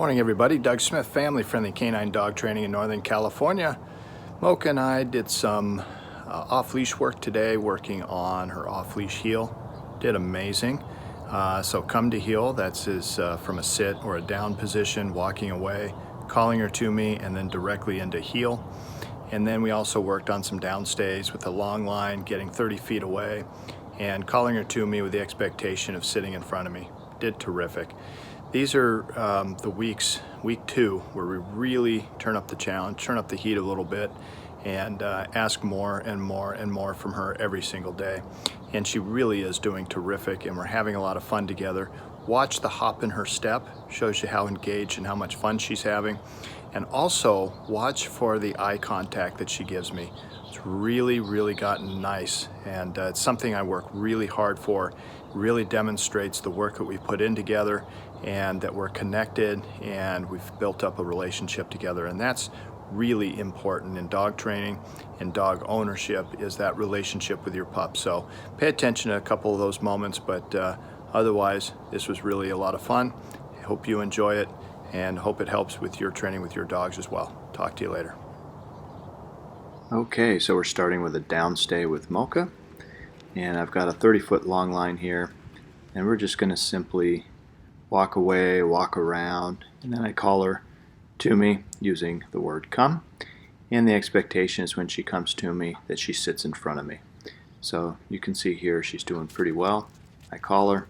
Morning everybody, Doug Smith, family friendly canine dog training in Northern California. Mocha and I did some off-leash work today, working on her off-leash heel. Did amazing. So come to heel, that's from a sit or a down position, walking away, calling her to me, and then directly into heel. And then we also worked on some downstays with a long line, getting 30 feet away, and calling her to me with the expectation of sitting in front of me. Did terrific. These are the week 2, where we really turn up the challenge, turn up the heat a little bit, and ask more and more and more from her every single day. And she really is doing terrific, and we're having a lot of fun together. Watch the hop in her step, shows you how engaged and how much fun she's having. And also watch for the eye contact that she gives me. It's really gotten nice, and it's something I work really hard for. Really demonstrates the work that we put in together, and that we're connected, and we've built up a relationship together. And that's really important in dog training and dog ownership, is that relationship with your pup. So pay attention to a couple of those moments, but otherwise this was really a lot of fun. I hope you enjoy it, and hope it helps with your training with your dogs as well. Talk to you later. Okay, so we're starting with a downstay with Mocha, and I've got a 30-foot long line here, and we're just going to simply walk away, walk around, and then I call her to me using the word come, and the expectation is when she comes to me that she sits in front of me. So you can see here she's doing pretty well. I call her,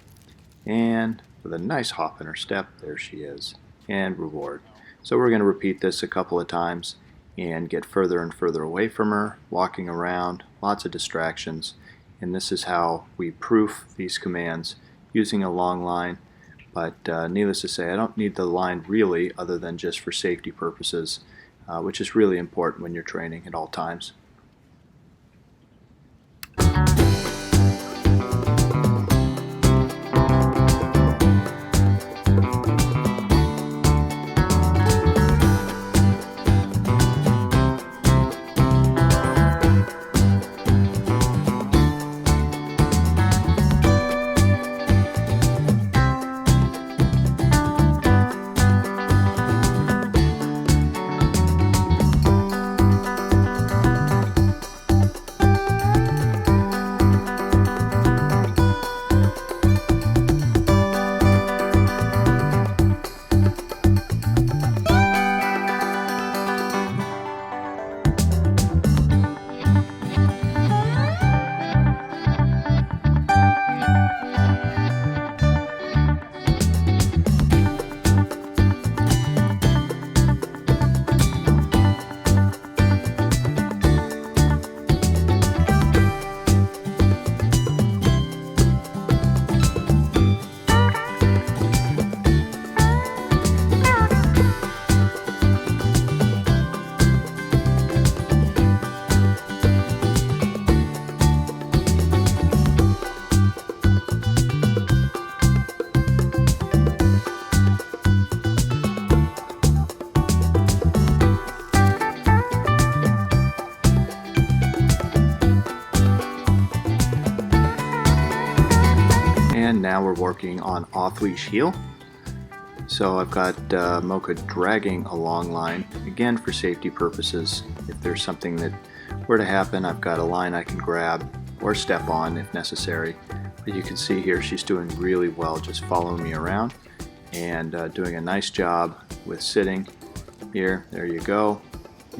and with a nice hop in her step, there she is, and reward. So we're going to repeat this a couple of times and get further and further away from her, walking around, lots of distractions, and this is how we proof these commands using a long line. But needless to say, I don't need the line really, other than just for safety purposes, which is really important when you're training at all times. And now we're working on off-leash heel. So I've got Mocha dragging a long line, again for safety purposes. If there's something that were to happen, I've got a line I can grab or step on if necessary. But you can see here she's doing really well, just following me around and doing a nice job with sitting here. There you go.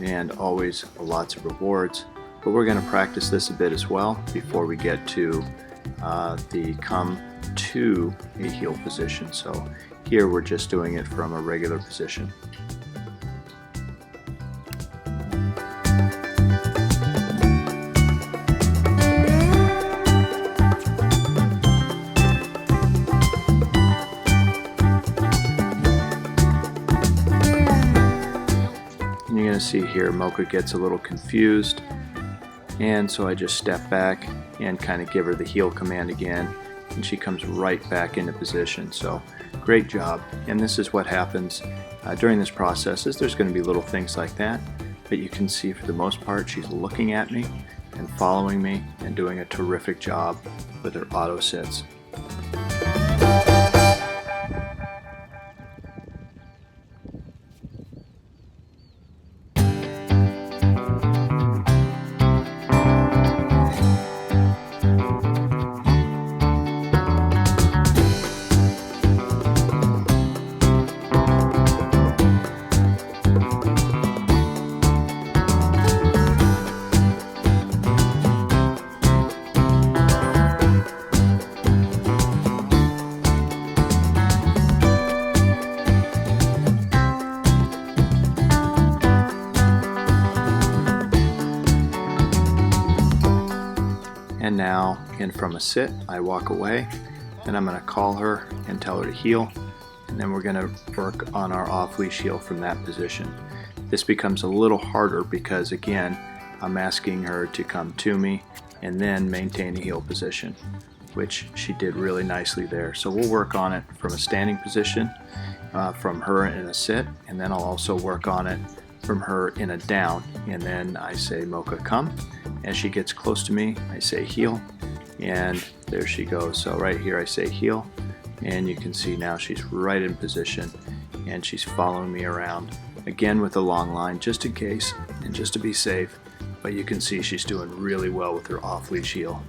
And always lots of rewards. But we're going to practice this a bit as well before we get to the come to a heel position. So here we're just doing it from a regular position. And you're going to see here Mocha gets a little confused, and so I just step back and kind of give her the heel command again, and she comes right back into position. So great job. And this is what happens during this process, is there's going to be little things like that, but you can see for the most part she's looking at me and following me and doing a terrific job with her auto sits. And now in from a sit, I walk away. Then I'm going to call her and tell her to heel. And then we're going to work on our off-leash heel from that position. This becomes a little harder because, again, I'm asking her to come to me and then maintain a heel position, which she did really nicely there. So we'll work on it from a standing position, from her in a sit, and then I'll also work on it from her in a down. And then I say, Mocha, come. As she gets close to me, I say heel, and there she goes. So right here I say heel, and you can see now she's right in position, and she's following me around, again with a long line just in case and just to be safe. But you can see she's doing really well with her off-leash heel.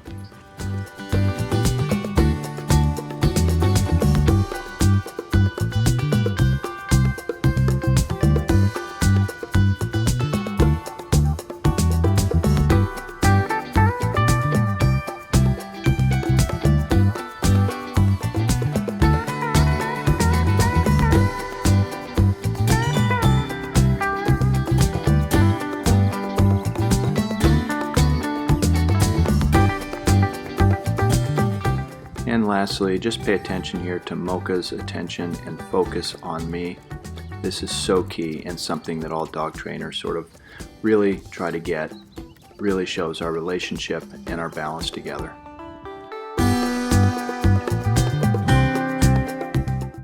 And lastly, just pay attention here to Mocha's attention and focus on me. This is so key and something that all dog trainers sort of really try to get. Really shows our relationship and our balance together.